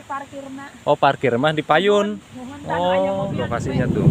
parkir na. Oh, parkir mah di Payun. Mohon tan aya Oh, mobil lokasinya nembe. tuh.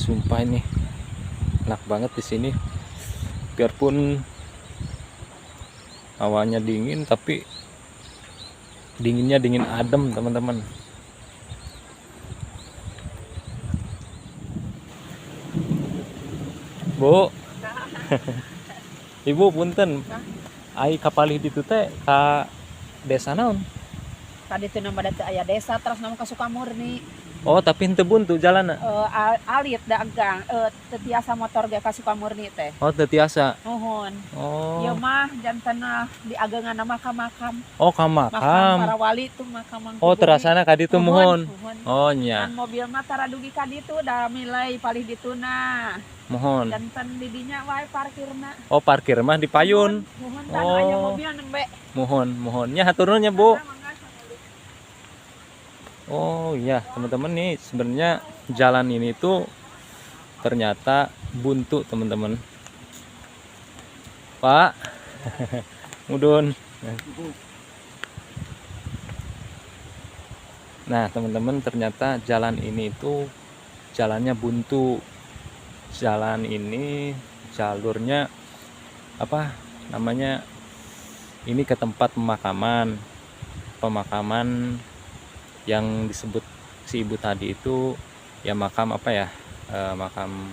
Sumpah ini enak banget di sini. Biarpun hawanya dingin, tapi dinginnya dingin adem, teman-teman. Bu, Ibu punten. Ai kapalih ditu teh ka desa naon? Tadi teu nama data aya desa terus nama ka Sukamurni. Oh, tapi henteu buntu jalanna. Alit dagang teu tiasa motor ge ka Sukamurni teh. Oh, teu tiasa. Nuhun. Oh. Ieu mah jantanna di ageunganna makam-makam. Oh, ka Makam makam. para wali tuh makam Mangku Oh, Bumi. terasana ka ditu mohon. Nuhun. Oh, nya. Kan mobil mah tara dugi ka ditu da milai palih dituna. Mohon. Jantan di dinya wae parkirna. Oh, parkir mah di Payun. Nuhun tan Oh. aya mobil nembe. Mohon. Nya hatur nuhun nya, Bu. Mangga, mangga. Oh iya, teman-teman nih sebenarnya jalan ini tuh ternyata buntu, teman-teman. Pak, mudun. Nah, teman-teman, ternyata jalan ini itu jalannya buntu. Jalan ini jalurnya apa namanya? Ini ke tempat pemakaman yang disebut si ibu tadi itu ya makam apa ya, makam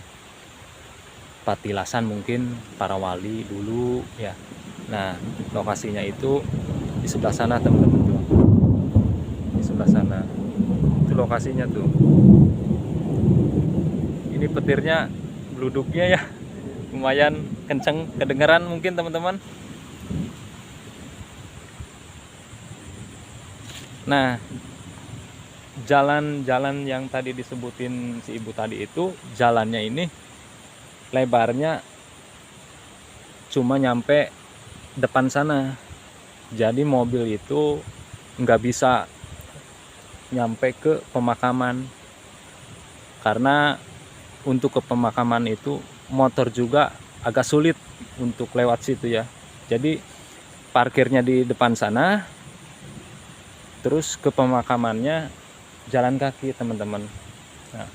patilasan mungkin para wali dulu ya. Nah, lokasinya itu di sebelah sana, teman-teman, tuh di sebelah sana itu lokasinya tuh. Ini petirnya bluduknya ya lumayan kenceng, kedengeran mungkin, teman-teman. Nah, jalan-jalan yang tadi disebutin si ibu tadi itu jalannya ini lebarnya cuma nyampe depan sana, jadi mobil itu nggak bisa nyampe ke pemakaman, karena untuk ke pemakaman itu motor juga agak sulit untuk lewat situ ya. Jadi parkirnya di depan sana, terus ke pemakamannya jalan kaki, teman-teman. Nah,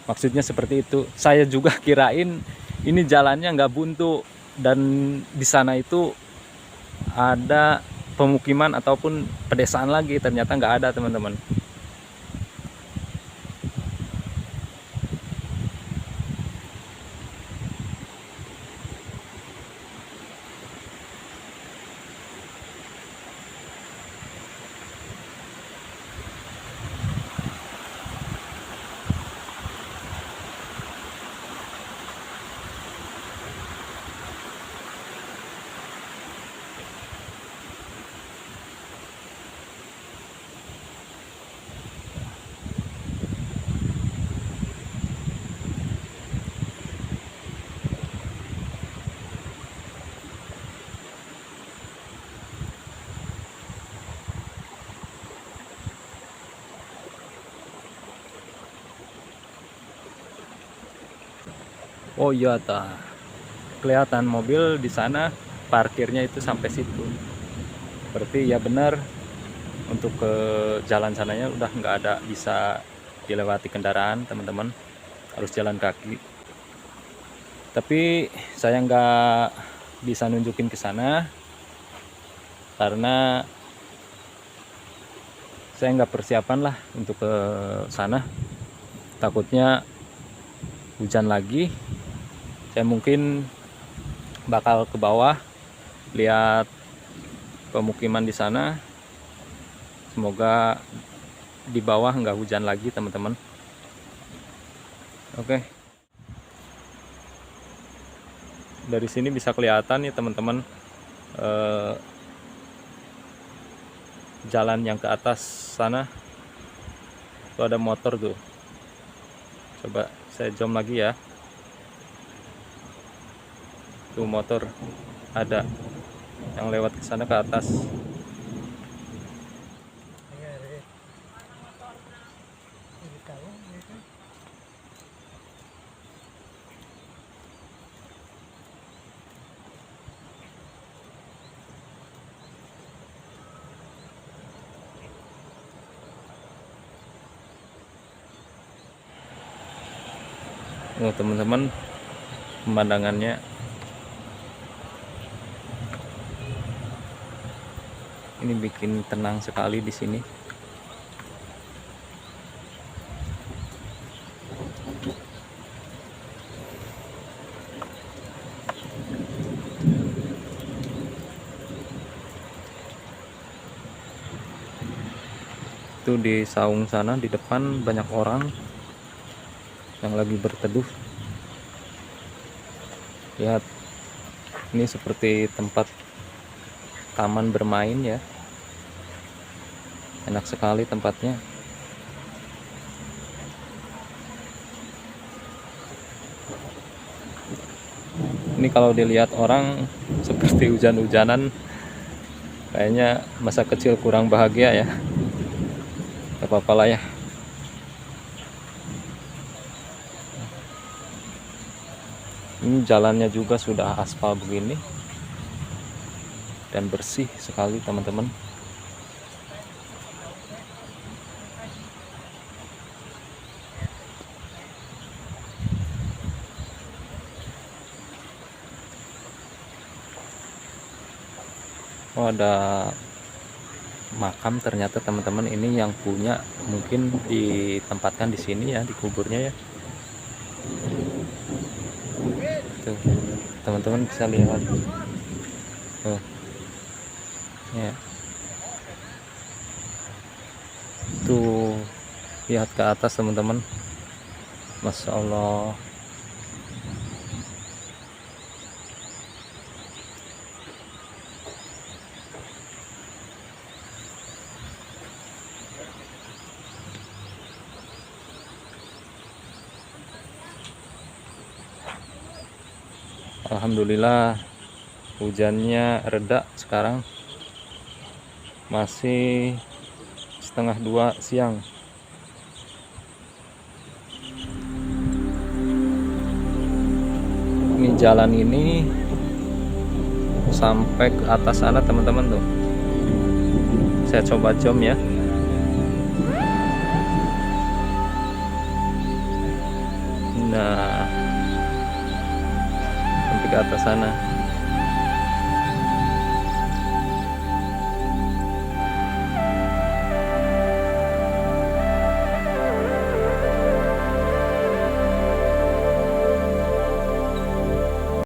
maksudnya seperti itu. Saya juga kirain ini jalannya nggak buntu dan di sana itu ada pemukiman ataupun pedesaan lagi, ternyata nggak ada, teman-teman. Oh iya, kelihatan mobil di sana parkirnya itu sampai situ. Berarti ya benar, untuk ke jalan sananya udah nggak ada bisa dilewati kendaraan, teman-teman. harus jalan kaki. Tapi saya nggak bisa nunjukin ke sana karena saya nggak persiapan lah untuk ke sana. Takutnya hujan lagi. Saya mungkin bakal ke bawah lihat pemukiman di sana. Semoga di bawah nggak hujan lagi, teman-teman. Oke. Dari sini bisa kelihatan ya teman-teman, jalan yang ke atas sana itu ada motor tuh. Coba saya zoom lagi ya. Tuh motor ada yang lewat ke sana ke atas. Oh teman-teman, pemandangannya ini bikin tenang sekali di sini. Itu di saung sana di depan banyak orang yang lagi berteduh. Lihat, ini seperti tempat taman bermain ya. Enak sekali tempatnya. Ini kalau dilihat orang seperti hujan-hujanan, kayaknya masa kecil kurang bahagia ya. Gak apa-apa lah ya. Ini jalannya juga sudah aspal begini dan bersih sekali teman-teman. Oh, ada makam ternyata teman-teman. Ini yang punya mungkin ditempatkan di sini ya, di kuburnya ya. Tuh teman-teman bisa lihat. Tuh ya, tuh lihat ke atas teman-teman. Masya Allah. Alhamdulillah hujannya reda sekarang. Masih 1:30 siang. Ini jalan ini sampai ke atas sana teman-teman tuh. Saya coba zoom ya. Nah, sampai ke atas sana.